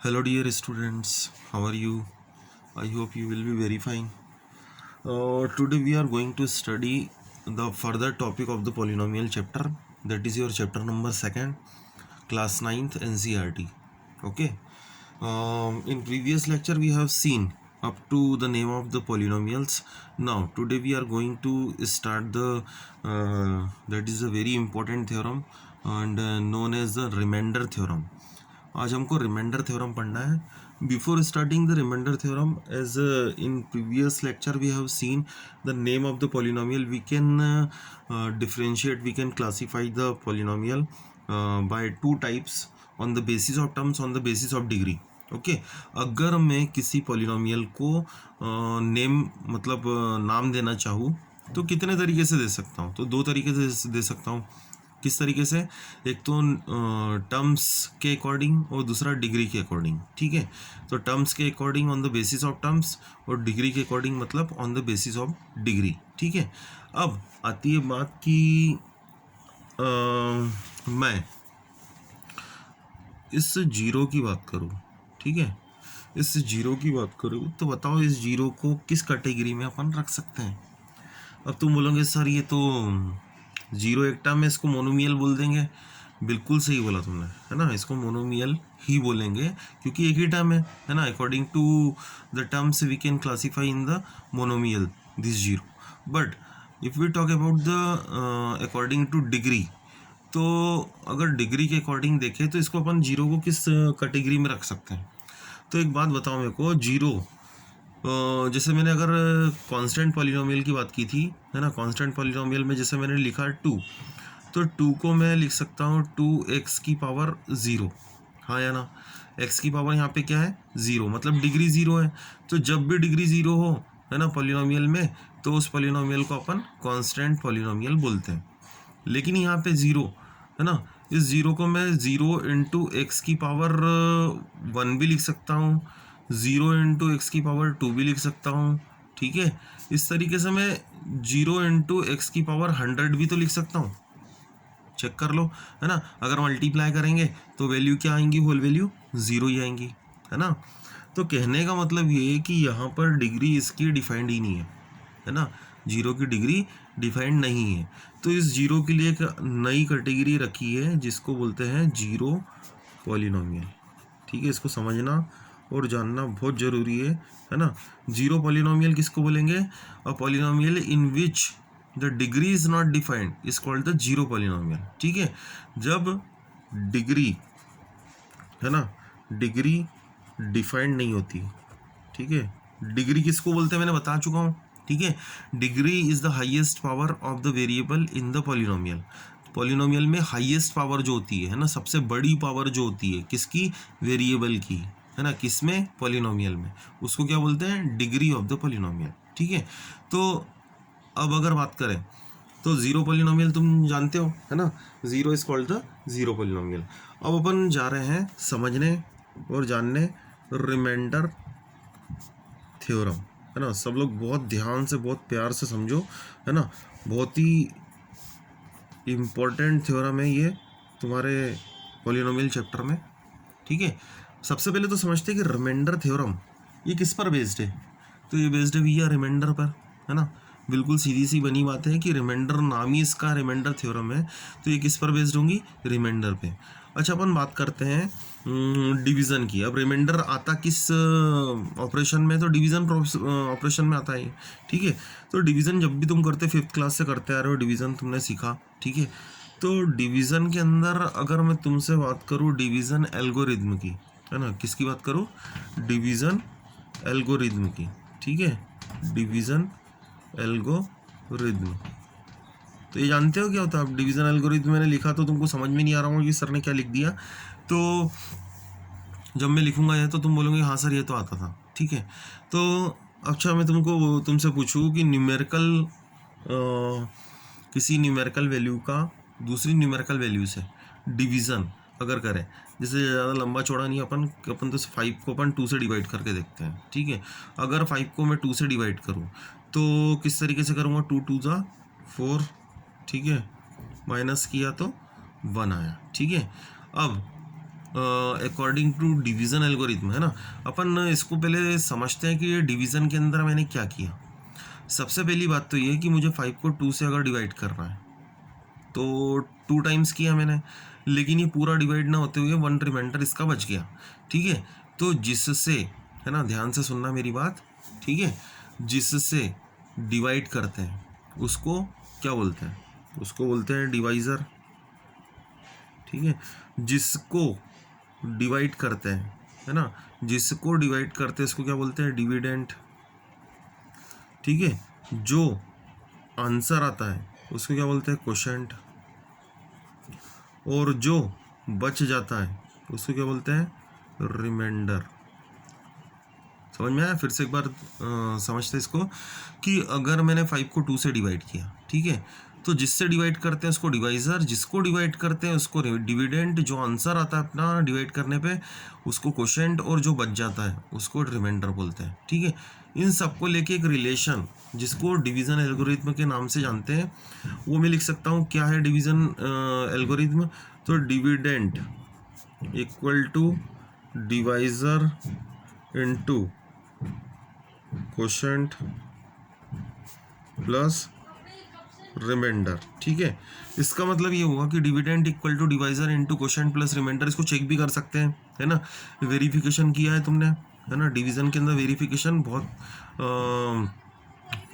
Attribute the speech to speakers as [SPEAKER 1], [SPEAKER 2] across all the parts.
[SPEAKER 1] Hello, dear students. How are you? I hope you will be very fine. Today we are going to study the further topic of the polynomial chapter. That is your chapter number 2nd, class 9th NCERT. Okay. In previous lecture we have seen up to the name of the polynomials. Now today we are going to start the that is a very important theorem and known as the remainder theorem. आज हमको reminder theorem पढ़ना है. Before starting the remainder theorem, as in previous lecture we have seen the name of the polynomial. We can differentiate, we can classify the polynomial by two types, on the basis of terms, on the basis of degree. Okay, अगर मैं किसी polynomial को name मतलब नाम देना चाहूँ तो कितने तरीके से दे सकता हूँ? तो दो तरीके से दे सकता हूँ. किस तरीके से? एक तो टर्म्स के अकॉर्डिंग और दूसरा डिग्री के अकॉर्डिंग. ठीक है, तो टर्म्स के according on the basis of terms और डिग्री के अकॉर्डिंग मतलब on the basis of degree. ठीक है, अब आती है बात कि मैं इस जीरो की बात करूं. ठीक है, इस जीरो की बात करूं तो बताओ इस जीरो को किस कैटेगरी में अपन रख सकते हैं? अब तुम बोलोगे सर ये तो जीरो एक टर्म है, इसको मोनोमियल बोल देंगे. बिल्कुल सही बोला तुमने, है ना. इसको मोनोमियल ही बोलेंगे क्योंकि एक ही टर्म है ना. According to the terms we can classify in the monomial this zero. But if we talk about the according to degree, तो अगर डिग्री के अकॉर्डिंग देखें तो इसको अपन जीरो को किस कैटेगरी में रख सकते हैं? तो एक बात बताओ मेरे को. जीरो जैसे मैंने अगर कांस्टेंट पॉलिनोमियल की बात की थी, है ना. कांस्टेंट पॉलिनोमियल में जैसे मैंने लिखा 2, तो 2 को मैं लिख सकता हूँ 2x की पावर 0. हाँ या ना. x की पावर यहाँ पे क्या है? 0, मतलब डिग्री 0 है. तो जब भी डिग्री 0 हो, है ना, पॉलिनोमियल में, तो उस पॉलिनोमियल को अपन कांस्टेंट पॉलिनोमियल बोलते हैं. लेकिन यहाँ पे 0 है ना, इस 0 को मैं 0 इंटू एक्स की पावर 1 भी लिख सकता हूँ, 0 इंटू एक्स की पावर 2 भी लिख सकता हूँ. ठीक है, इस तरीके से मैं 0 इंटू एक्स की पावर 100 भी तो लिख सकता हूँ. चेक कर लो, है ना. अगर मल्टीप्लाई करेंगे तो वैल्यू क्या आएंगी? होल वैल्यू 0 ही आएंगी, है ना. तो कहने का मतलब ये है कि यहाँ पर डिग्री इसकी डिफाइंड ही नहीं है ना. जीरो की डिग्री डिफाइंड नहीं है. तो इस जीरो के लिए एक नई कैटेगरी रखी है जिसको बोलते हैं जीरो पॉलिनोमियल. ठीक है, इसको समझना और जानना बहुत ज़रूरी है ना. जीरो पॉलिनोमियल किसको बोलेंगे? A polynomial in which the degree is not defined is called the zero polynomial. ठीक है, जब डिग्री, है ना, डिग्री डिफाइंड नहीं होती. ठीक है, डिग्री किसको बोलते हैं मैंने बता चुका हूँ. ठीक है, degree is the highest power of the variable in the polynomial. Polynomial में हाईएस्ट पावर जो होती है ना, सबसे बड़ी पावर जो होती है किसकी? वेरिएबल की, है ना. किसमें? पॉलिनोमियल में. उसको क्या बोलते हैं? Degree of the polynomial. ठीक है, तो अब अगर बात करें तो जीरो पॉलिनोमियल तुम जानते हो, है ना. Zero is called the zero polynomial. अब अपन जा रहे हैं समझने और जानने रिमाइंडर थ्योरम, है ना. सब लोग बहुत ध्यान से, बहुत प्यार से समझो, है ना. बहुत ही इम्पोर्टेंट थ्योरम है ये तुम्हारे पॉलिनोमियल चैप्टर में. ठीक है, सबसे पहले तो समझते हैं कि रिमाइंडर थ्योरम ये किस पर बेस्ड है. तो ये बेस्ड है भैया रिमाइंडर पर, है ना. बिल्कुल सीधी सी बनी बात है कि रिमाइंडर नाम ही इसका रिमाइंडर थ्योरम है. तो ये किस पर बेस्ड होंगी? रिमाइंडर पे. अच्छा, अपन बात करते हैं डिवीज़न की. अब रिमाइंडर आता किस ऑपरेशन में? तो डिवीज़न ऑपरेशन में आता है. ठीक है, तो डिवीज़न जब भी तुम करते, 5th क्लास से करते आ रहे हो, डिवीज़न तुमने सीखा. ठीक है, तो डिवीज़न के अंदर अगर मैं तुमसे बात करूँ डिवीज़न एल्गोरिथम की, है ना, किसकी बात करूँ? डिवीज़न एल्गोरिथम की. ठीक है, डिवीज़न एल्गोरिथम. तो ये जानते हो क्या होता है? अब डिवीज़न एल्गोरिथम मैंने लिखा तो तुमको समझ में नहीं आ रहा होगा कि सर ने क्या लिख दिया. तो जब मैं लिखूंगा ये तो तुम बोलोगे हाँ सर ये तो आता था. ठीक है, तो अच्छा मैं तुमसे पूछूँ कि न्यूमेरिकल किसी न्यूमेरिकल वैल्यू का दूसरी न्यूमेरिकल वैल्यू से डिवीज़न अगर करें, जैसे ज़्यादा लंबा चौड़ा नहीं, अपन तो 5 को अपन 2 से डिवाइड करके देखते हैं. ठीक है, अगर 5 को मैं 2 से डिवाइड करूँ तो किस तरीके से करूँगा? 2 2 जा 4. ठीक है, माइनस किया तो 1 आया. ठीक है, अब अकॉर्डिंग टू डिवीज़न एल्गोरिथम, है ना। अपन इसको पहले समझते हैं कि ये डिवीज़न के अंदर मैंने क्या किया। सबसे पहली बात तो ये है कि मुझे 5 को 2 से अगर डिवाइड करना है तो 2 टाइम्स किया मैंने, लेकिन ये पूरा डिवाइड ना होते हुए 1 रिमाइंडर इसका बच गया, ठीक है। तो जिससे, है ना, ध्यान से सुनना मेरी बात, ठीक है, जिससे डिवाइड करते हैं उसको क्या बोलते हैं, उसको बोलते हैं डिवाइज़र, ठीक है। जिसको डिवाइड करते हैं, है ना, जिसको डिवाइड करते हैं उसको क्या बोलते हैं, डिविडेंड, ठीक है। जो आंसर आता है उसको क्या बोलते हैं, क्वोशेंट, और जो बच जाता है उसको क्या बोलते हैं, रिमाइंडर। समझ में आया? फिर से एक बार समझते इसको कि अगर मैंने 5 को 2 से डिवाइड किया, ठीक है, तो जिससे डिवाइड करते हैं उसको डिवाइज़र, जिसको डिवाइड करते हैं उसको डिविडेंड, जो आंसर आता है अपना डिवाइड करने पे उसको क्वोशेंट, और जो बच जाता है उसको रिमाइंडर बोलते हैं, ठीक है। इन सबको लेके एक रिलेशन जिसको डिवीज़न एल्गोरिथम के नाम से जानते हैं वो मैं लिख सकता हूँ। क्या है डिवीज़न एल्गोरिथम? तो dividend equal to divisor into quotient plus remainder, ठीक है। इसका मतलब ये हुआ कि dividend equal to divisor into quotient plus remainder. इसको चेक भी कर सकते हैं, है ना, वेरिफिकेशन किया है तुमने, है ना, डिवीज़न के अंदर वेरिफिकेशन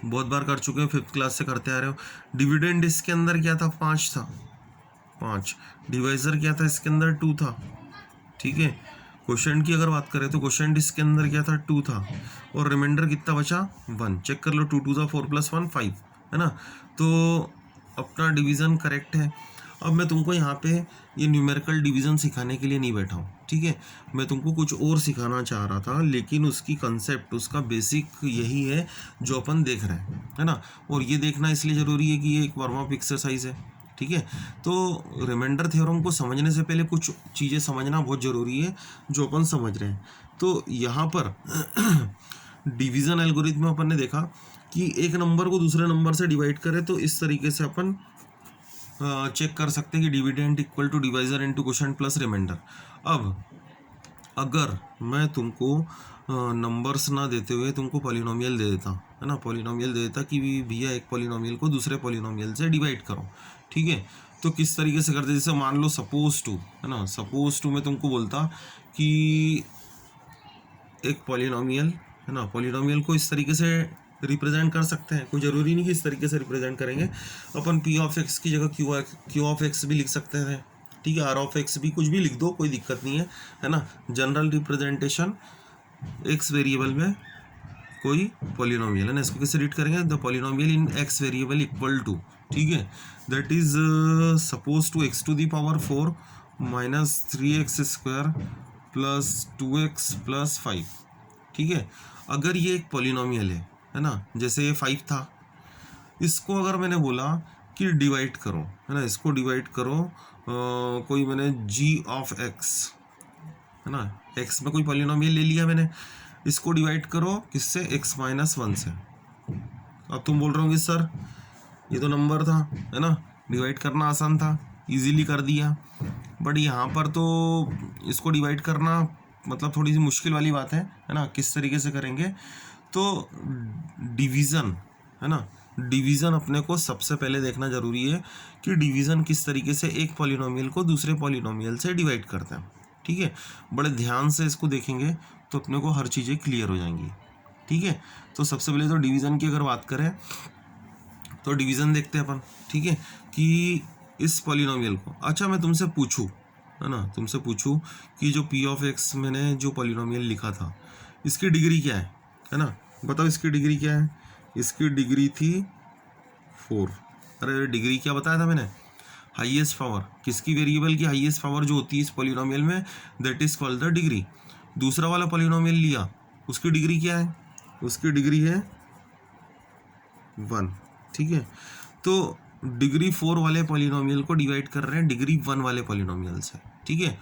[SPEAKER 1] बहुत बार कर चुके हैं, 5th क्लास से करते आ रहे हो। डिविडेंड इसके अंदर क्या था, 5 था, 5। डिवाइज़र क्या था इसके अंदर, 2 था, ठीक है। क्वोशेंट की अगर बात करें तो क्वोशेंट इसके अंदर क्या था, 2 था, और रिमाइंडर कितना बचा, 1। चेक कर लो, 2 2 4 + 1 5, है ना। तो अपना डिवीज़न करेक्ट है। अब मैं तुमको यहाँ पे ये न्यूमेरिकल डिवीज़न सिखाने के लिए नहीं बैठा हूँ, ठीक है। मैं तुमको कुछ और सिखाना चाह रहा था, लेकिन उसकी कंसेप्ट, उसका बेसिक यही है जो अपन देख रहे हैं, है ना। और ये देखना इसलिए ज़रूरी है कि ये एक वार्म अप एक्सरसाइज है, ठीक है। तो रिमाइंडर थ्योरम को समझने से पहले कुछ चीज़ें समझना बहुत ज़रूरी है जो अपन समझ रहे हैं। तो यहाँ पर डिवीज़न एल्गोरिथम में अपन ने देखा कि एक नंबर को दूसरे नंबर से डिवाइड करें तो इस तरीके से अपन चेक कर सकते हैं कि dividend equal to divisor into quotient plus remainder. अब अगर मैं तुमको नंबर्स ना देते हुए तुमको पॉलिनोमियल दे देता, है ना, पॉलिनोमियल दे देता कि भैया एक पॉलिनोमियल को दूसरे पॉलिनोमियल से डिवाइड करो, ठीक है, तो किस तरीके से करते, जैसे मान लो सपोज टू, है ना, सपोज टू मैं तुमको बोलता कि एक पॉलिनोमियल, है ना, पॉलिनोमियल को इस तरीके से रिप्रेजेंट कर सकते हैं, कोई ज़रूरी नहीं कि इस तरीके से रिप्रेजेंट करेंगे। अपन पी ऑफ एक्स की जगह क्यू ऑफ एक्स भी लिख सकते हैं, ठीक है, आर ऑफ एक्स भी, कुछ भी लिख दो, कोई दिक्कत नहीं है ना। जनरल रिप्रेजेंटेशन एक्स वेरिएबल में कोई पॉलिनोमियल, है ना, इसको कैसे रीड करेंगे, the polynomial in x variable equal to, ठीक है, that is suppose to x to the power 4 minus 3x² plus 2x plus 5, ठीक है। अगर ये एक पॉलिनोमियल है ना, जैसे ये 5 था, इसको अगर मैंने बोला कि डिवाइड करो, है ना, इसको डिवाइड करो कोई मैंने g ऑफ x, है ना, x में कोई पॉलिनोमियल ले लिया मैंने, इसको डिवाइड करो किससे, x - 1 से। अब तुम बोल रहे होंगे सर ये तो नंबर था, है ना, डिवाइड करना आसान था, इजीली कर दिया, बट यहाँ पर तो इसको डिवाइड करना मतलब थोड़ी सी मुश्किल वाली बात है ना। किस तरीके से करेंगे, तो डिवीज़न, है ना, डिवीज़न अपने को सबसे पहले देखना ज़रूरी है कि डिवीज़न किस तरीके से एक पॉलिनोमियल को दूसरे पॉलिनोमियल से डिवाइड करते हैं, ठीक है। बड़े ध्यान से इसको देखेंगे तो अपने को हर चीज़ें क्लियर हो जाएंगी, ठीक है। तो सबसे पहले तो डिवीज़न की अगर बात करें तो डिवीज़न देखते हैं अपन, ठीक है, कि इस पॉलिनोमियल को, अच्छा मैं तुमसे पूछूं, है ना, तुमसे पूछूं कि जो p ऑफ x मैंने जो पॉलिनोमियल लिखा था इसकी डिग्री क्या है ना, बताओ इसकी डिग्री क्या है। इसकी डिग्री थी 4। अरे डिग्री क्या बताया था मैंने, हाईएस्ट पावर, किसकी वेरिएबल की हाईएस्ट पावर जो होती है इस पॉलिनोमियल में, that is called the degree. दूसरा वाला पॉलिनोमियल लिया, उसकी डिग्री क्या है, उसकी डिग्री है 1, ठीक है। तो डिग्री 4 वाले पॉलिनोमियल को डिवाइड कर रहे हैं डिग्री 1 वाले पॉलिनोमियल से, ठीक है।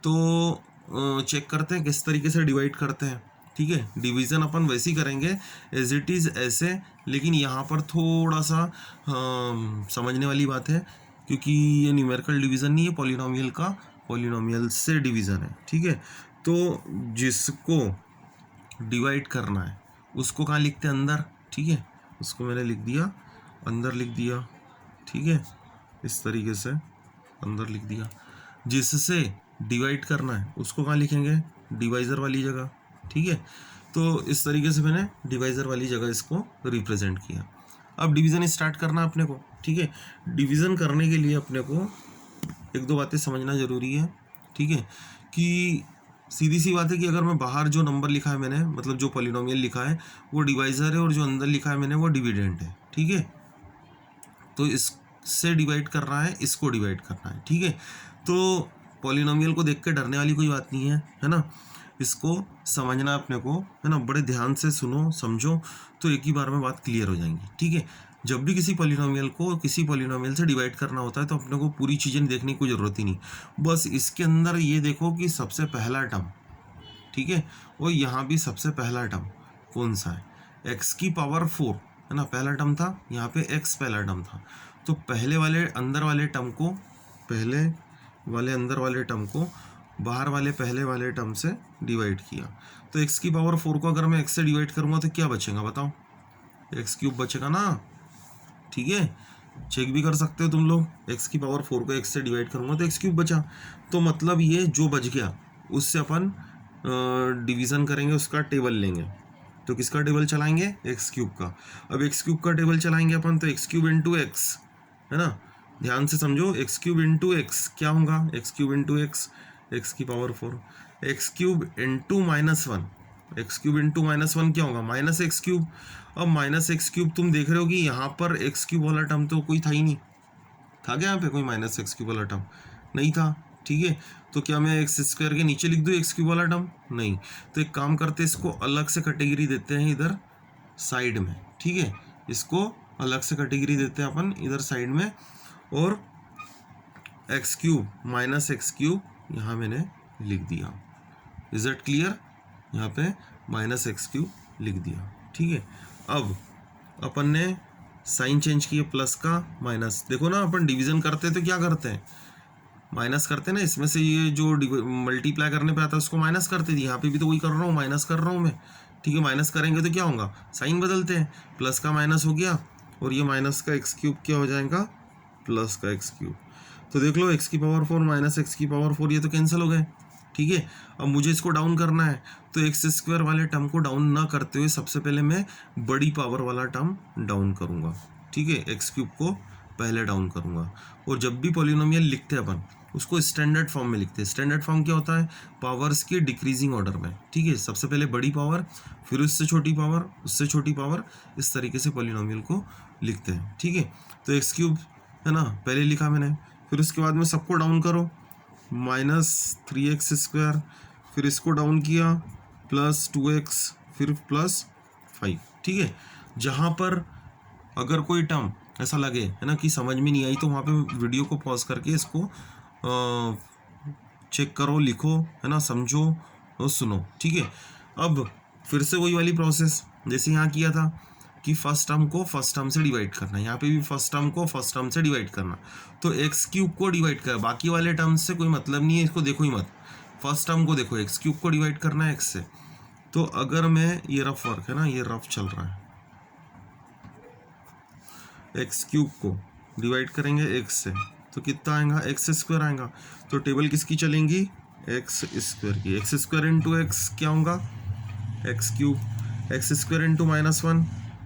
[SPEAKER 1] तो चेक करते हैं किस तरीके से डिवाइड करते हैं, ठीक है। डिवीज़न अपन वैसे ही करेंगे एज इट इज़ ऐसे, लेकिन यहाँ पर थोड़ा सा समझने वाली बात है क्योंकि ये न्यूमेरिकल डिवीज़न नहीं है, पॉलिनोमियल का पॉलिनोमियल से डिवीज़न है, ठीक है। तो जिसको डिवाइड करना है उसको कहाँ लिखते हैं, अंदर, ठीक है। उसको मैंने लिख दिया, अंदर लिख दिया, ठीक है, इस तरीके से अंदर लिख दिया। जिससे डिवाइड करना है उसको कहाँ लिखेंगे, डिवाइज़र वाली जगह, ठीक है। तो इस तरीके से मैंने डिवाइज़र वाली जगह इसको रिप्रेजेंट किया। अब डिवीज़न स्टार्ट करना है अपने को, ठीक है। डिवीज़न करने के लिए अपने को एक दो बातें समझना ज़रूरी है, ठीक है। कि सीधी सी बात है कि अगर मैं बाहर जो नंबर लिखा है मैंने, मतलब जो पॉलिनोमियल लिखा है वो डिवाइज़र है, और जो अंदर लिखा है मैंने वो डिविडेंड है, ठीक है। तो इससे डिवाइड कर रहा है, इसको डिवाइड करना है, ठीक है। तो पॉलिनोमियल को देख के डरने वाली कोई बात नहीं है ना। इसको समझना अपने को, है ना, बड़े ध्यान से सुनो समझो, तो एक ही बार में बात क्लियर हो जाएंगी, ठीक है। जब भी किसी पॉलिनोमियल को किसी पॉलिनोमियल से डिवाइड करना होता है तो अपने को पूरी चीज़ें देखने की कोई ज़रूरत ही नहीं, बस इसके अंदर ये देखो कि सबसे पहला टर्म, ठीक है, और यहाँ भी सबसे पहला टर्म कौन सा है, एक्स की पावर 4, है ना, पहला टर्म था, यहाँ पे एक्स पहला टर्म था। तो पहले वाले अंदर वाले टर्म को, पहले वाले अंदर वाले टर्म को बाहर वाले पहले वाले टर्म से डिवाइड किया। तो एक्स की पावर 4 को अगर मैं एक्स से डिवाइड करूँगा तो क्या बचेगा बताओ, एक्स क्यूब बचेगा ना, ठीक है। चेक भी कर सकते हो तुम लोग, एक्स की पावर 4 को एक्स से डिवाइड करूँगा तो एक्स क्यूब बचा। तो मतलब ये जो बच गया उससे अपन डिवीज़न करेंगे, उसका टेबल लेंगे। तो किसका टेबल चलाएंगे, एक्स क्यूब का। अब एक्स क्यूब का टेबल चलाएंगे अपन तो एक्स क्यूब इंटू एक्स, है ना, ध्यान से समझो, एक्स क्यूब इंटू एक्स क्या होगा, x cube into x, x की power 4, x cube into -1, x cube into -1 क्या होगा, माइनस एक्स क्यूब। अब माइनस एक्स क्यूब तुम देख रहे हो कि यहाँ पर एक्स क्यूब वाला टर्म तो कोई था ही नहीं, था क्या यहाँ पे कोई माइनस एक्स क्यूब वाला टर्म, नहीं था, ठीक है। तो क्या मैं एक्स स्क्वायर के नीचे लिख दूँ एक्स क्यूब वाला टर्म, नहीं। तो एक काम करते हैं, इसको अलग से कैटेगरी देते हैं इधर साइड में, ठीक है, इसको अलग से कैटेगरी देते हैं अपन इधर साइड में, और x cube minus x cube यहाँ मैंने लिख दिया। इज इट क्लियर, यहाँ पे माइनस एक्स क्यूब लिख दिया, ठीक है। अब अपन ने साइन चेंज किया, प्लस का माइनस, देखो ना अपन डिवीज़न करते हैं तो क्या करते हैं, माइनस करते हैं ना, इसमें से ये जो मल्टीप्लाई करने पे आता है उसको माइनस करते थे, यहाँ पे भी तो वही कर रहा हूँ, माइनस कर रहा हूँ मैं, ठीक है। माइनस करेंगे तो क्या होगा, साइन बदलते हैं, प्लस का माइनस हो गया, और ये माइनस का एक्स क्यूब क्या हो जाएगा, प्लस का एक्स क्यूब। तो देख लो एक्स की पावर 4 माइनस एक्स की पावर 4 ये तो कैंसिल हो गए, ठीक है। अब मुझे इसको डाउन करना है, तो एक्स स्क्वायर वाले टर्म को डाउन ना करते हुए सबसे पहले मैं बड़ी पावर वाला टर्म डाउन करूँगा, ठीक है, एक्स क्यूब को पहले डाउन करूँगा। और जब भी पॉलिनोमियल लिखते हैं अपन उसको स्टैंडर्ड फॉर्म में लिखते हैं। स्टैंडर्ड फॉर्म क्या होता है, पावर्स के डिक्रीजिंग ऑर्डर में, ठीक है। सबसे पहले बड़ी पावर, फिर उससे छोटी पावर, उससे छोटी पावर, इस तरीके से पॉलिनोमियल को लिखते हैं, ठीक है। तो एक्स क्यूब है ना पहले लिखा मैंने, फिर उसके बाद में सबको डाउन करो, -3x², फिर इसको डाउन किया +2x, फिर +5, ठीक है। जहाँ पर अगर कोई टर्म ऐसा लगे है ना कि समझ में नहीं आई तो वहाँ पे वीडियो को पॉज करके इसको चेक करो, लिखो, है ना, समझो और सुनो, ठीक है। अब फिर से वही वाली प्रोसेस जैसे यहाँ किया था कि फर्स्ट टर्म को फर्स्ट टर्म से डिवाइड करना, यहाँ पे भी फर्स्ट टर्म को फर्स्ट टर्म से डिवाइड करना। तो एक्स क्यूब को डिवाइड कर, बाकी वाले टर्म्स से कोई मतलब नहीं है, इसको देखो ही मत, फर्स्ट टर्म को देखो, एक्स क्यूब को डिवाइड करना है एक्स से। तो अगर मैं, ये रफ वर्क है ना, ये रफ चल रहा है, एक्स क्यूब को डिवाइड करेंगे एक्स से तो कितना आएगा, x² आएगा। तो टेबल किसकी चलेंगी, x² की। x² इंटू एक्स क्या होगा, एक्स क्यूब, x² इंटू -1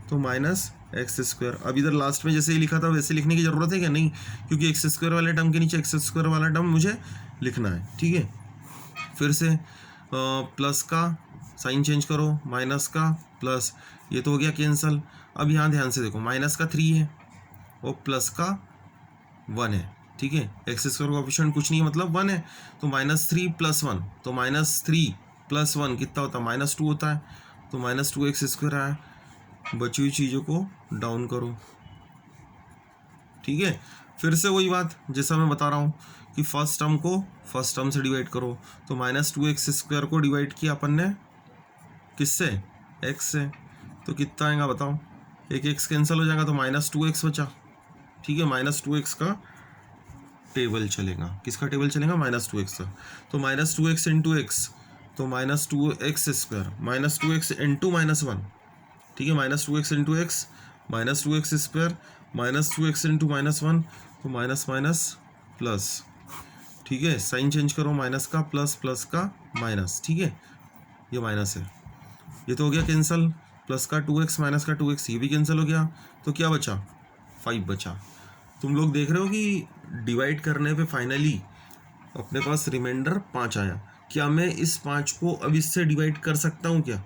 [SPEAKER 1] तो -x²। अब इधर लास्ट में जैसे ही लिखा था वैसे लिखने की ज़रूरत है क्या, नहीं, क्योंकि x² वाले टर्म के नीचे x² वाला टर्म मुझे लिखना है, ठीक है। फिर से प्लस का साइन चेंज करो, माइनस का प्लस, ये तो हो गया कैंसल। अब यहाँ ध्यान से देखो, माइनस का 3 है और प्लस का 1 है, ठीक है। x² का ऑप्शन कुछ नहीं है, मतलब 1 है, तो -3 + 1, तो -3 + 1 कितना होता है, -2 होता है, तो -2x² आया। बची हुई चीज़ों को डाउन करो, ठीक है। फिर से वही बात जैसा मैं बता रहा हूँ कि फर्स्ट टर्म को फर्स्ट टर्म से डिवाइड करो, तो -2x² को डिवाइड किया अपन ने किससे, x से, तो कितना आएगा बताओ, एक x कैंसिल हो जाएगा तो -2x बचा, ठीक है। -2x का टेबल चलेगा। किसका टेबल चलेगा? -2x का। तो -2x इंटू एक्स, तो -2x स्क्वायर, -2x इंटू -1, ठीक है, -2x into x, -2x square, -2x into -1, तो माइनस माइनस प्लस, ठीक है, साइन चेंज करो, माइनस का प्लस, प्लस का माइनस, ठीक है, ये माइनस है, ये तो हो गया कैंसिल, प्लस का 2x माइनस का 2x ये भी कैंसिल हो गया, तो क्या बचा? 5 बचा। तुम लोग देख रहे हो कि डिवाइड करने पे फाइनली अपने पास रिमाइंडर 5 आया। क्या मैं इस 5 को अब इससे डिवाइड कर सकता हूँ क्या?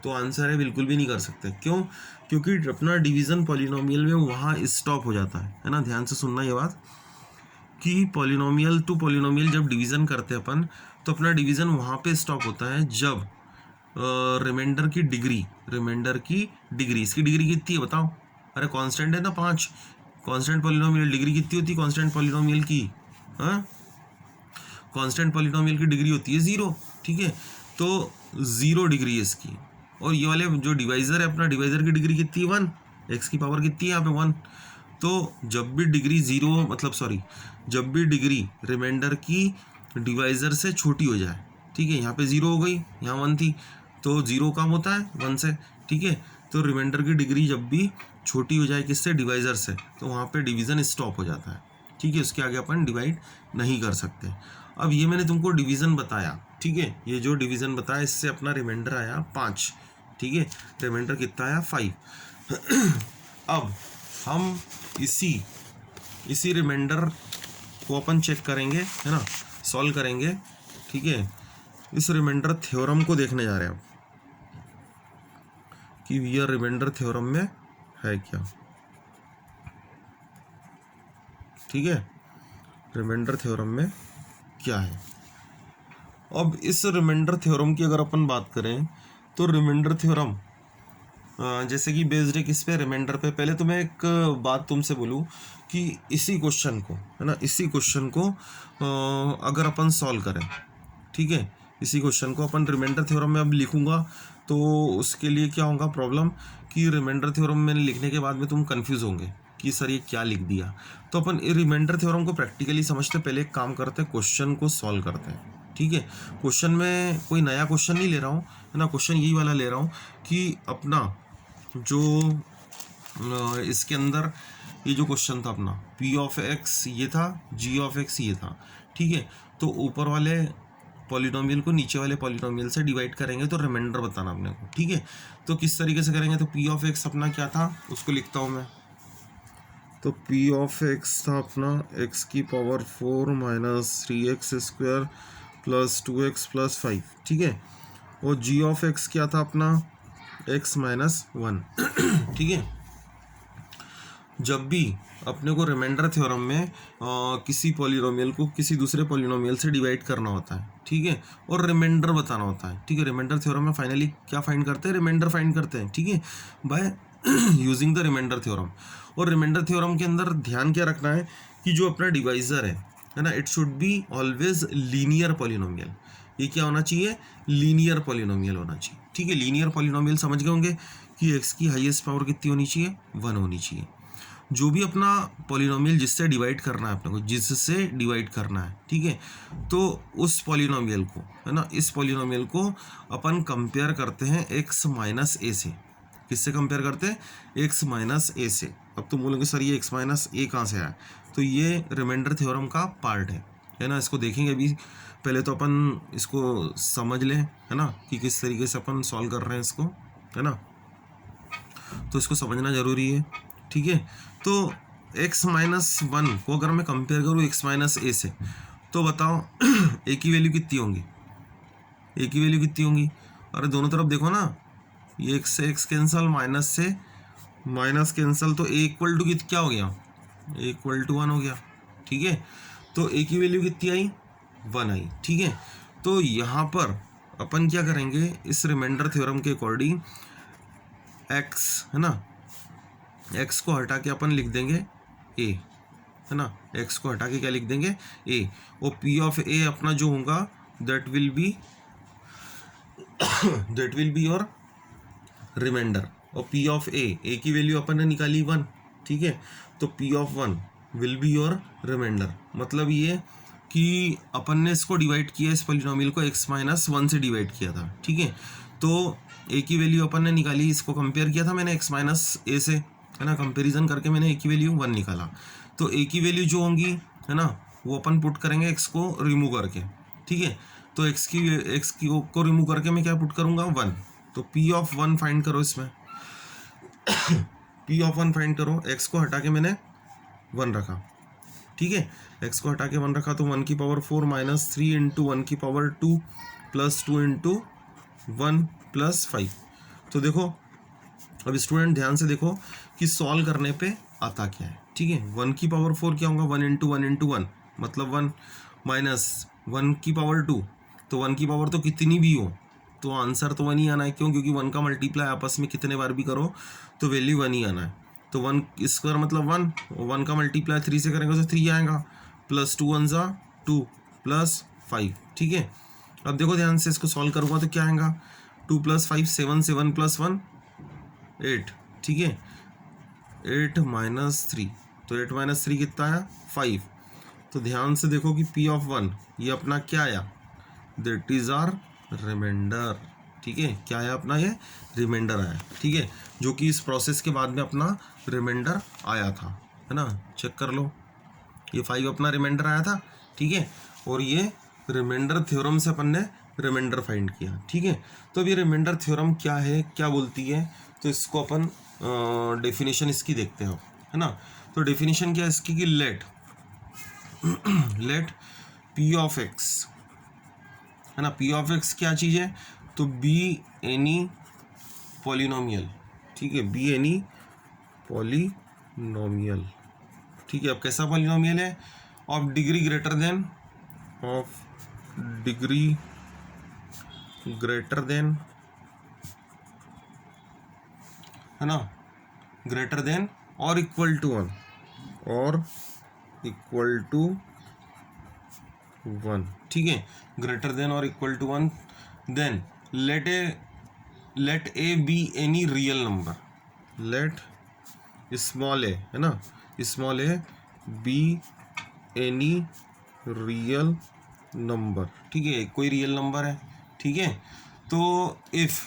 [SPEAKER 1] तो आंसर है बिल्कुल भी नहीं कर सकते। क्यों? क्योंकि अपना डिवीज़न पॉलिनोमियल में वहाँ स्टॉप हो जाता है ना। ध्यान से सुनना ये बात कि पॉलिनोमियल टू पॉलिनोमियल जब डिवीज़न करते हैं अपन, तो अपना डिवीज़न वहाँ पे स्टॉप होता है जब रिमाइंडर की डिग्री, इसकी डिग्री कितनी है बताओ? अरे कांस्टेंट है ना 5, कांस्टेंट पॉलिनोमियल डिग्री कितनी होती है कांस्टेंट पॉलिनोमियल की? हाँ, कांस्टेंट पॉलिनोमियल की डिग्री होती है 0, ठीक है, तो 0 डिग्री है इसकी। और ये वाले जो डिवाइज़र है अपना, डिवाइज़र की डिग्री कितनी है? 1, एक्स की पावर कितनी है यहाँ पे? 1। तो जब भी डिग्री 0, मतलब सॉरी, जब भी डिग्री रिमाइंडर की डिवाइज़र से छोटी हो जाए, ठीक है, यहाँ पे 0 हो गई, यहाँ 1 थी, तो 0 कम होता है 1 से, ठीक है, तो रिमाइंडर की डिग्री जब भी छोटी हो जाए किससे? डिवाइज़र से, तो वहाँ पे डिवीज़न स्टॉप हो जाता है, ठीक है, उसके आगे अपन डिवाइड नहीं कर सकते। अब ये मैंने तुमको डिवीज़न बताया, ठीक है, ये जो डिवीज़न बताया इससे अपना रिमाइंडर आया 5, ठीक है, रिमाइंडर कितना आया? 5। अब हम इसी रिमाइंडर को अपन चेक करेंगे, है ना, सॉल्व करेंगे, ठीक है, इस रिमाइंडर थ्योरम को देखने जा रहे हैं कि ये रिमाइंडर थ्योरम में है क्या, ठीक है, रिमाइंडर थ्योरम में क्या है। अब इस रिमाइंडर थ्योरम की अगर अपन बात करें तो रिमाइंडर थ्योरम जैसे कि बेस्ड है किस पे? रिमाइंडर पे। पहले तो मैं एक बात तुमसे बोलूँ कि इसी क्वेश्चन को, है ना, इसी क्वेश्चन को अगर अपन सॉल्व करें, ठीक है, इसी क्वेश्चन को अपन रिमाइंडर थ्योरम में अब लिखूंगा, तो उसके लिए क्या होगा प्रॉब्लम कि रिमाइंडर थ्योरम में लिखने के बाद में तुम कंफ्यूज होंगे कि सर ये क्या लिख दिया। तो अपन रिमाइंडर थ्योरम को प्रैक्टिकली समझते पहले एक काम करते हैं, क्वेश्चन को सॉल्व करते हैं, ठीक है। क्वेश्चन में कोई नया क्वेश्चन नहीं ले रहा हूँ, है ना, क्वेश्चन यही वाला ले रहा हूँ कि अपना जो इसके अंदर ये जो क्वेश्चन था अपना p ऑफ x ये था, g ऑफ x ये था, ठीक है, तो ऊपर वाले पॉलिनोमियल को नीचे वाले पॉलिनोमियल से डिवाइड करेंगे तो रिमाइंडर बताना अपने को, ठीक है। तो किस तरीके से करेंगे? तो p ऑफ x अपना क्या था उसको लिखता हूँ मैं, तो p ऑफ x था अपना x की power 4 minus 3x square plus 2x plus 5, ठीक है, और g ऑफ x क्या था अपना x माइनस 1, ठीक है। जब भी अपने को रिमाइंडर थ्योरम में किसी पॉलिनोमियल को किसी दूसरे पॉलिनोमियल से डिवाइड करना होता है, ठीक है, और रिमाइंडर बताना होता है, ठीक है, रिमाइंडर थ्योरम में फाइनली क्या फाइंड करते हैं? रिमाइंडर फाइंड करते हैं, ठीक है, by using the remainder theorem. और रिमाइंडर थ्योरम के अंदर ध्यान क्या रखना है कि जो अपना डिवाइजर है ना, it should be always linear polynomial. ये क्या होना चाहिए? लीनियर पॉलिनोमियल होना चाहिए, ठीक है। लीनियर पॉलिनोमियल समझ गए होंगे कि एक्स की हाईएस्ट पावर कितनी होनी चाहिए? 1 होनी चाहिए। जो भी अपना पॉलिनोमियल जिससे डिवाइड करना है अपने को, जिससे डिवाइड करना है, ठीक है, तो उस पॉलिनोमियल को, है ना, इस पॉलिनोमियल को अपन कंपेयर करते हैं x माइनस ए से। किससे कंपेयर करते हैं? x माइनस ए से। अब तुम बोलोगे सर ये x माइनस ए कहाँ से आया? तो ये रिमाइंडर थ्योरम का पार्ट है ना, इसको देखेंगे अभी। पहले तो अपन इसको समझ लें, है ना, कि किस तरीके से अपन सॉल्व कर रहे हैं इसको, है ना, तो इसको समझना ज़रूरी है, ठीक है। तो x माइनस 1 को अगर मैं कंपेयर करूँ x माइनस ए से, तो बताओ a की वैल्यू कितनी होंगी? a की वैल्यू कितनी होंगी? अरे दोनों तरफ देखो ना, ये x से x कैंसल, माइनस से माइनस कैंसल, तो a इक्वल टू क्या हो गया? a इक्वल टू 1 हो गया, ठीक है। तो a की वैल्यू कितनी आई? 1 आई, ठीक है। तो यहाँ पर अपन क्या करेंगे? इस रिमाइंडर थ्योरम के अकॉर्डिंग x, है ना, x को हटा के अपन लिख देंगे a, है ना, x को हटा के क्या लिख देंगे? a, और p ऑफ a अपना जो होगा that will be your remainder. और p ऑफ a की वैल्यू अपन ने निकाली 1, ठीक है, तो p of 1 will be your remainder. मतलब ये कि अपन ने इसको डिवाइड किया, इस पॉलिनोमियल को x-1 से डिवाइड किया था, ठीक है। तो a की वैल्यू अपन ने निकाली, इसको कंपेयर किया था मैंने x-a से, है ना, कंपेरिजन करके मैंने a की वैल्यू 1 निकाला। तो a की वैल्यू जो होंगी, है ना, वो अपन पुट करेंगे x को रिमूव करके, ठीक है। तो x को रिमूव करके मैं क्या पुट करूँगा, 1। तो p ऑफ 1 फाइंड करो, इसमें p ऑफ 1 फाइंड करो। x को हटा के मैंने 1 रखा, ठीक है। x को हटा के 1 रखा, तो 1 की पावर 4 माइनस 3 इंटू 1 की पावर 2 प्लस 2 इंटू 1 प्लस 5। तो देखो अब स्टूडेंट ध्यान से देखो कि सॉल्व करने पे आता क्या है, ठीक है। 1 की पावर 4 क्या होगा, 1 इंटू 1 इंटू 1 मतलब 1 माइनस 1 की पावर 2, तो 1 की पावर तो कितनी भी हो तो आंसर तो 1 ही आना है। क्यों? क्योंकि 1 का मल्टीप्लाई आपस में कितने बार भी करो तो वैल्यू 1 ही आना है। तो 1 स्क्वायर मतलब 1, 1 का मल्टीप्लाई 3 से करेंगे तो 3 आएगा, प्लस 2 1 ज़ा 2 प्लस 5, ठीक है। अब देखो ध्यान से, इसको सॉल्व करूँगा तो क्या आएगा, 2 प्लस 5 7, 7 प्लस 1 8, ठीक है। 8 माइनस 3, तो 8 माइनस 3 कितना आया, 5। तो ध्यान से देखो कि P ऑफ 1 ये अपना क्या आया, दैट इज आर रिमाइंडर, ठीक है। क्या आया अपना, ये रिमाइंडर आया, ठीक है, जो कि इस प्रोसेस के बाद में अपना रिमाइंडर आया था, है ना। चेक कर लो, ये 5 अपना रिमाइंडर आया था, ठीक है। और ये रिमाइंडर थ्योरम से अपन ने रिमाइंडर फाइंड किया, ठीक है। तो अब ये रिमाइंडर थ्योरम क्या है, क्या बोलती है, तो इसको अपन डेफिनेशन इसकी देखते हो, है ना। तो डेफिनेशन क्या है इसकी कि लेट P ऑफ x, है ना, P ऑफ x क्या चीज़ है, तो बी एनी पॉलिनोमियल, ठीक है, बी एनी पॉलिनोमियल, ठीक है। अब कैसा पॉलिनोमियल है, ऑफ डिग्री ग्रेटर देन, है ना, ग्रेटर देन और इक्वल टू 1 और इक्वल टू 1, ठीक है, ग्रेटर देन और equal to 1। Then let A B any real number, let small A, है ना, small A B any real number, ठीक है, कोई रियल नंबर है, ठीक है। तो if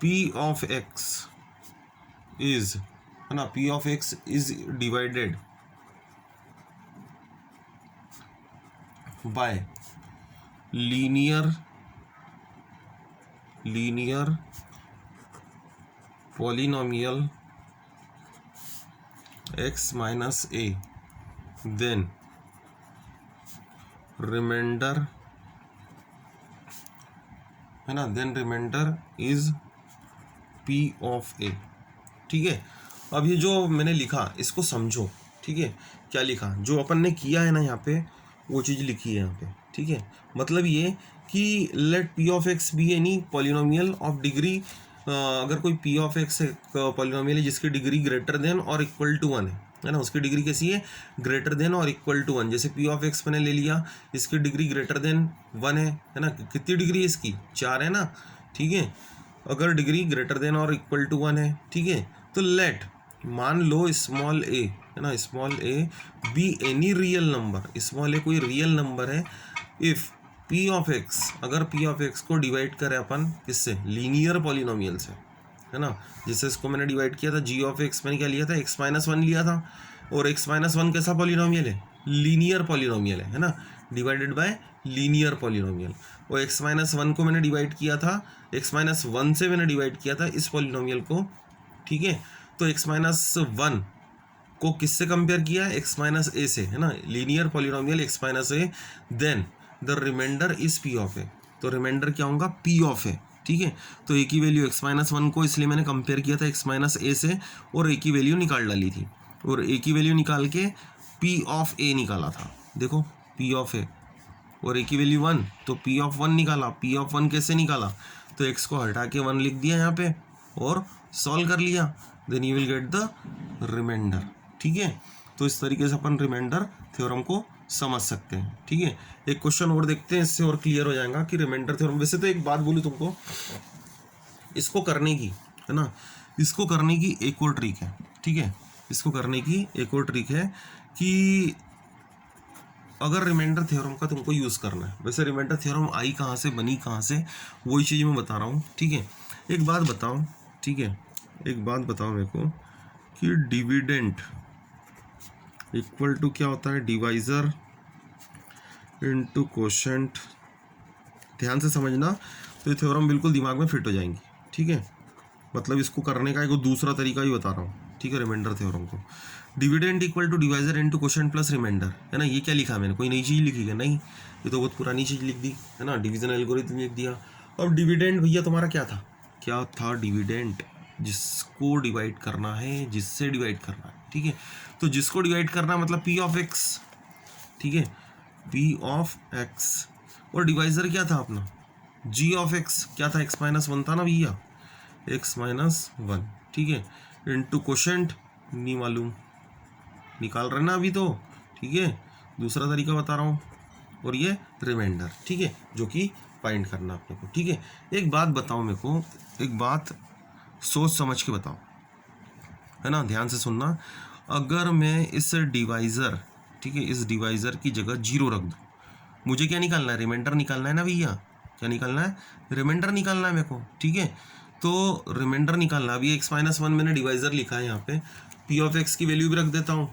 [SPEAKER 1] P of x is, है ना, P of x is divided by linear polynomial x minus a, then remainder, है ना, then remainder is P of a, ठीक है। अब ये जो मैंने लिखा इसको समझो, ठीक है, क्या लिखा, जो अपन ने किया है ना यहाँ पे वो चीज़ लिखी है यहाँ पे, ठीक है। मतलब ये कि let P of x be any polynomial of degree, अगर कोई P ऑफ x पॉलिनोमियल है जिसकी डिग्री ग्रेटर देन और इक्वल टू 1 है ना, उसकी डिग्री कैसी है, ग्रेटर देन और इक्वल टू 1। जैसे P ऑफ x मैंने ले लिया, इसकी डिग्री ग्रेटर देन 1 है ना, कितनी डिग्री है इसकी, 4 है ना, ठीक है। अगर डिग्री ग्रेटर देन और इक्वल टू 1 है, ठीक है, तो लेट, मान लो स्मॉल ए, है ना, small A B any real number, small A कोई रियल नंबर है, इफ P ऑफ x, अगर P ऑफ x को डिवाइड करें अपन किससे, लीनियर पॉलिनोमियल से, है ना। जैसे इसको मैंने डिवाइड किया था, g ऑफ x मैंने क्या लिया था, x-1 लिया था, और x-1 कैसा पॉलिनोमियल है, लीनियर पॉलिनोमियल है ना, डिवाइडेड बाय लीनियर पॉलिनोमियल। और x-1 को मैंने डिवाइड किया था, x-1 से मैंने डिवाइड किया था इस पॉलिनोमियल को, ठीक है। तो x-1 को किससे कंपेयर किया है, x-a से, है ना, linear polynomial x-a, then the remainder is P of a, तो रिमाइंडर क्या होगा, P ऑफ a, ठीक है। तो a की वैल्यू x-1 को इसलिए मैंने कंपेयर किया था x-a से, और a की वैल्यू निकाल डाली थी, और a की वैल्यू निकाल के P ऑफ a निकाला था, देखो P ऑफ a, और a की वैल्यू 1, तो P ऑफ 1 निकाला। P ऑफ 1 कैसे निकाला, तो x को हटा के 1 लिख दिया यहाँ पे और सॉल्व कर लिया, then you will get the remainder, ठीक है। तो इस तरीके से अपन रिमाइंडर थ्योरम को समझ सकते हैं, ठीक है। एक क्वेश्चन और देखते हैं, इससे और क्लियर हो जाएगा कि रिमाइंडर थ्योरम। वैसे तो एक बात बोलूँ तुमको इसको करने की, है ना, इसको करने की एक और ट्रिक है, ठीक है, इसको करने की एक और ट्रिक है कि अगर रिमाइंडर थ्योरम का तुमको यूज़ करना है, वैसे रिमाइंडर थ्योरम आई कहाँ से, बनी कहाँ से, वही चीज़ मैं बता रहा हूँ, ठीक है। एक बात बताओ, ठीक है, एक बात बताओ मेरे को कि डिविडेंड इक्वल टू क्या होता है, डिवाइजर इनटू कोशेंट। ध्यान से समझना, तो ये थ्योरम बिल्कुल दिमाग में फिट हो जाएंगी, ठीक है। मतलब इसको करने का एक दूसरा तरीका भी बता रहा हूँ, ठीक है, रिमाइंडर थ्योरम को। Dividend equal to divisor into quotient plus remainder, है ना। ये क्या लिखा मैंने, कोई नई चीज़ लिखी है? नहीं, ये तो बहुत पुरानी चीज़ लिख दी, है ना, डिवीजन एल्गोरिथम लिख दिया। अब डिविडेंड भैया तुम्हारा क्या था, क्या था डिविडेंड? जिसको डिवाइड करना है, जिससे डिवाइड करना है, ठीक है। तो जिसको डिवाइड करना है मतलब पी ऑफ एक्स, ठीक है, पी ऑफ एक्स। और डिवाइजर क्या था अपना, जी ऑफ एक्स, क्या था, एक्स माइनस वन था ना भैया, एक्स माइनस वन, ठीक है, इंटू क्वोशिएंट नहीं मालूम, निकाल रहे ना अभी तो, ठीक है, दूसरा तरीका बता रहा हूँ। और ये रिमाइंडर, ठीक है, जो कि फाइंड करना अपने को, ठीक है। एक बात बताओ मेरे को, एक बात सोच समझ के बताओ, है ना, ध्यान से सुनना। अगर मैं इस डिवाइज़र, ठीक है, इस डिवाइज़र की जगह जीरो रख दूँ, मुझे क्या निकालना है, रिमाइंडर निकालना है ना भैया, क्या निकालना है, रिमाइंडर निकालना है मेरे को, ठीक है। तो रिमाइंडर निकालना, अभी एक्स माइनस वन मैंने डिवाइज़र लिखा है यहाँ पे, पी ऑफ एक्स की वैल्यू भी रख देता हूँ,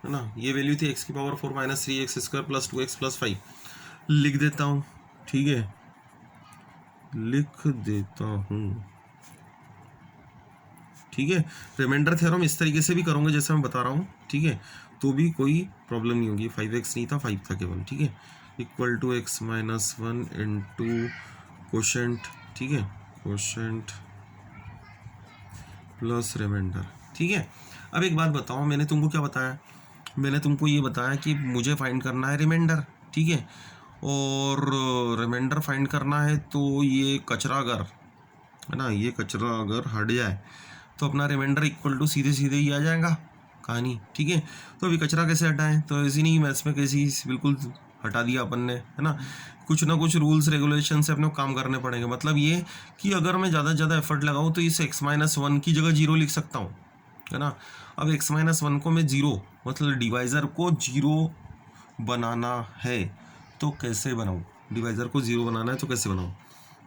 [SPEAKER 1] है ना, ये वैल्यू थी एक्स की power 4 minus 3x square plus 2x plus 5, लिख देता हूँ, ठीक है, लिख देता हूँ, ठीक है। रिमाइंडर थ्योरम इस तरीके से भी करूँगा जैसे मैं बता रहा हूँ, ठीक है, तो भी कोई प्रॉब्लम नहीं होगी। 5x नहीं था, 5 था केवल, ठीक है, equal to x minus one into quotient, ठीक है, क्वोशिएंट प्लस रिमाइंडर, ठीक है। अब एक बात बताओ, मैंने तुमको क्या बताया, मैंने तुमको ये बताया कि मुझे फाइंड करना है रिमाइंडर, ठीक है, और रिमाइंडर फाइंड करना है तो ये कचरा अगर, है ना, ये कचरा अगर हट जाए तो अपना रिमाइंडर इक्वल टू सीधे सीधे ही आ जाएगा कहानी, ठीक है। तो अभी कचरा कैसे हटाएं, तो ऐसी नहीं मैथ्स में कैसी बिल्कुल हटा दिया अपन ने, है ना, कुछ ना कुछ रूल्स रेगुलेशन से अपने को काम करने पड़ेंगे। मतलब ये कि अगर मैं ज़्यादा से ज़्यादा एफर्ट लगाऊँ तो इस एक्स माइनस वन की जगह जीरो लिख सकता हूँ, है ना। अब एक्स माइनस वन को मैं जीरो, मतलब डिवाइज़र को जीरो बनाना है तो कैसे बनाऊँ, डिवाइज़र को जीरो बनाना है तो कैसे बनाऊँ,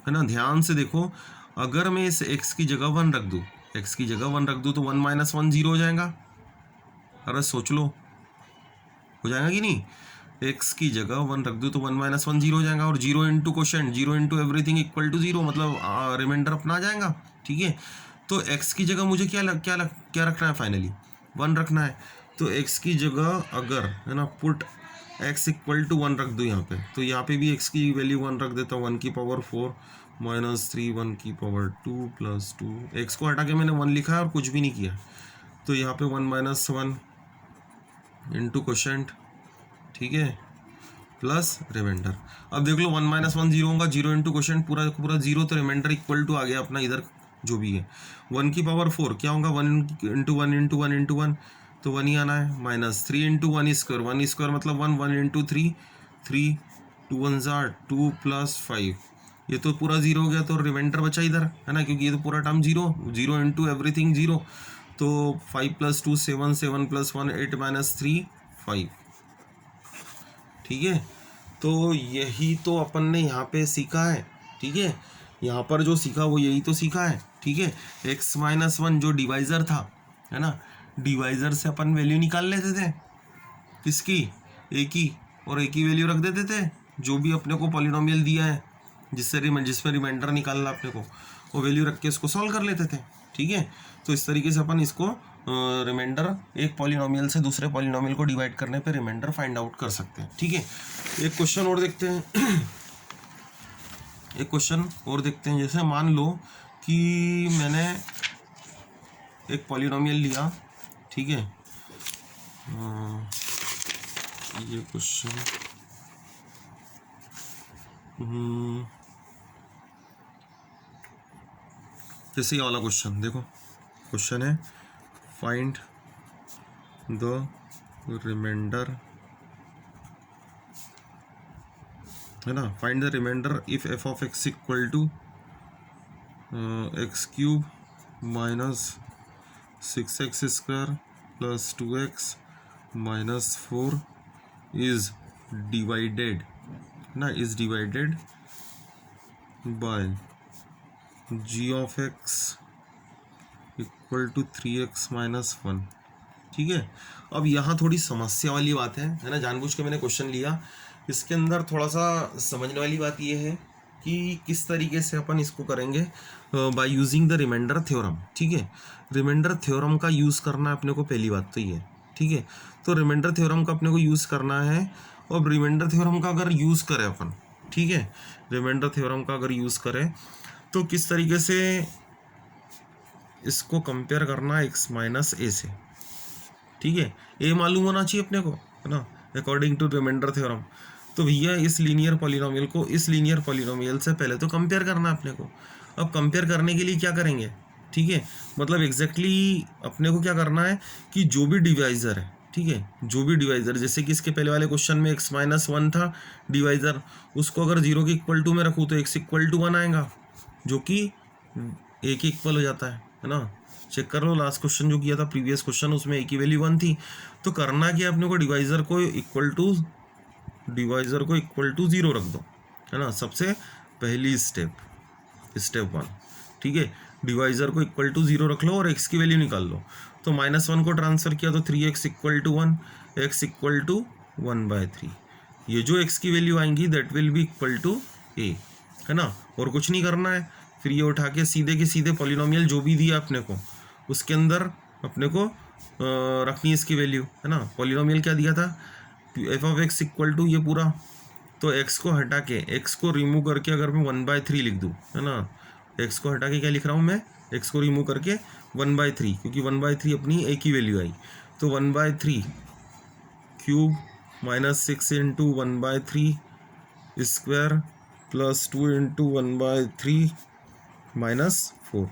[SPEAKER 1] है ना। ध्यान से देखो, अगर मैं इस x की जगह वन रख दूँ, x की जगह वन रख दूँ तो वन माइनस वन जीरो हो जाएगा। अरे सोच लो, हो जाएगा कि नहीं, x की जगह वन रख दूँ तो वन माइनस वन जीरो हो जाएगा, और zero into quotient, zero into everything equal to zero, मतलब रिमाइंडर अपना आ जाएगा, ठीक है। तो x की जगह मुझे क्या रखना है, फाइनली वन रखना है। तो x की जगह अगर, है ना, put x equal to one रख दूँ यहाँ पे, तो यहाँ पे भी x की वैल्यू वन रख देता हूँ, वन की पावर 4 माइनस 3 वन की पावर 2 प्लस 2, एक्स को हटा के मैंने वन लिखा है और कुछ भी नहीं किया, तो यहाँ पे one minus one into quotient, ठीक है, प्लस रिमाइंडर। अब देख लो, वन माइनस वन जीरो होगा, जीरो इंटू क्वोशिएंट पूरा पूरा जीरो, तो रिमाइंडर इक्वल टू आ गया अपना इधर जो भी है, वन की पावर 4 क्या होगा, one into one into one into one, तो वन ही आना है, माइनस 3 इंटू वन स्क्वायर मतलब one, one into three, three, two one ज़ार टू प्लस 5, ये तो पूरा जीरो हो गया, तो रिमाइंडर बचा इधर, है ना, क्योंकि ये तो पूरा term zero, zero into everything zero, तो 5 प्लस 2 7, 7 प्लस 1 8 माइनस 3 5, ठीक है। तो यही तो अपन ने यहाँ पे सीखा है, ठीक है, यहाँ पर जो सीखा वो यही तो सीखा है, ठीक है। एक्स माइनस वन जो डिवाइज़र था, है ना, डिवाइज़र से अपन वैल्यू निकाल लेते थे, किसकी, ए की, और ए की वैल्यू रख देते थे जो भी अपने को पॉलिनोमियल दिया है, जिसमें रिमाइंडर निकालना अपने को, वो वैल्यू रख के इसको सॉल्व कर लेते थे, ठीक है। तो इस तरीके से अपन इसको रिमाइंडर, एक पॉलिनोमियल से दूसरे पॉलिनोमियल को डिवाइड करने पे रिमाइंडर फाइंड आउट कर सकते हैं, ठीक है। एक क्वेश्चन और देखते हैं एक क्वेश्चन और देखते हैं, जैसे मान लो कि मैंने एक पॉलिनोमियल लिया, ठीक है, ये क्वेश्चन जैसे ये वाला क्वेश्चन देखो, क्वेश्चन है फाइंड द रिमाइंडर, है ना, find the remainder if F of x equal to x cube minus 6x square plus 2x minus 4 is divided ना, is divided by g of x equal to 3x minus 1। ठीक है, अब यहाँ थोड़ी समस्या वाली बात है ना, जानबूझ के मैंने क्वेश्चन लिया। इसके अंदर थोड़ा सा समझने वाली बात ये है कि किस तरीके से अपन इसको करेंगे by using the remainder theorem. ठीक है, रिमाइंडर थ्योरम का यूज़ करना है अपने को, पहली बात तो ये। ठीक है, तो रिमाइंडर थ्योरम का अपने को यूज़ करना है, और रिमाइंडर थ्योरम का अगर यूज़ करें अपन, ठीक है, रिमाइंडर थ्योरम का अगर यूज़ करें तो किस तरीके से इसको कंपेयर करना है x माइनस ए से। ठीक है, ए मालूम होना चाहिए अपने को, है ना, अकॉर्डिंग टू रिमाइंडर थ्योरम। तो भैया इस लीनियर पॉलिनोमियल को इस लीनियर पॉलिनोमियल से पहले तो कंपेयर करना है अपने को। अब कंपेयर करने के लिए क्या करेंगे, ठीक है, मतलब एग्जैक्टली अपने को क्या करना है कि जो भी डिवाइज़र है, ठीक है, जो भी डिवाइज़र, जैसे कि इसके पहले वाले क्वेश्चन में x माइनस 1 था डिवाइज़र, उसको अगर 0 के इक्वल टू में रखूँ तो x इक्वल टू 1 आएगा, जो कि a के इक्वल हो जाता है ना। चेक कर लो लास्ट क्वेश्चन जो किया था, प्रीवियस क्वेश्चन, उसमें a की वैल्यू 1 थी। तो करना क्या अपने को, डिवाइज़र को इक्वल टू 0 रख दो, है ना, सबसे पहली स्टेप 1। ठीक है, डिवाइज़र को इक्वल टू 0 रख लो और x की वैल्यू निकाल लो। तो -1 को ट्रांसफ़र किया तो 3x equal to 1, x equal to 1/3। ये जो x की वैल्यू आएंगी that will be equal to a, है ना, और कुछ नहीं करना है। फिर ये उठा के सीधे के सीधे पॉलिनोमियल जो भी दिया अपने को उसके अंदर अपने को रखनी है इसकी वैल्यू, है ना। पॉलिनोमियल क्या दिया था, f of x equal to ये पूरा, तो x को हटा के, x को रिमूव करके अगर मैं 1/3 लिख दूँ, है ना, x को हटा के क्या लिख रहा हूँ मैं, x को रिमूव करके 1/3, क्योंकि 1/3 अपनी a की वैल्यू आई। तो 1/3 cube minus 6 into 1/3 square plus 2 into 1/3 minus 4।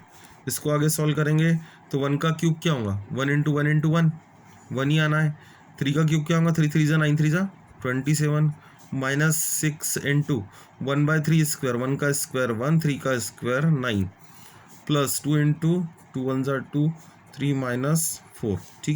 [SPEAKER 1] इसको आगे सॉल्व करेंगे तो 1 का क्यूब क्या होगा, 1 इंटू 1 इंटू 1, 1 ही आना है। 3 का क्यूब क्या होगा, 3 3 9 3 27 माइनस 6 इंटू 1/3 स्क्वायर, 1 का स्क्वायर 1, 3 का स्क्वायर 9 प्लस 2 इंटू 2 1 2 3 माइनस 4। ठीक है।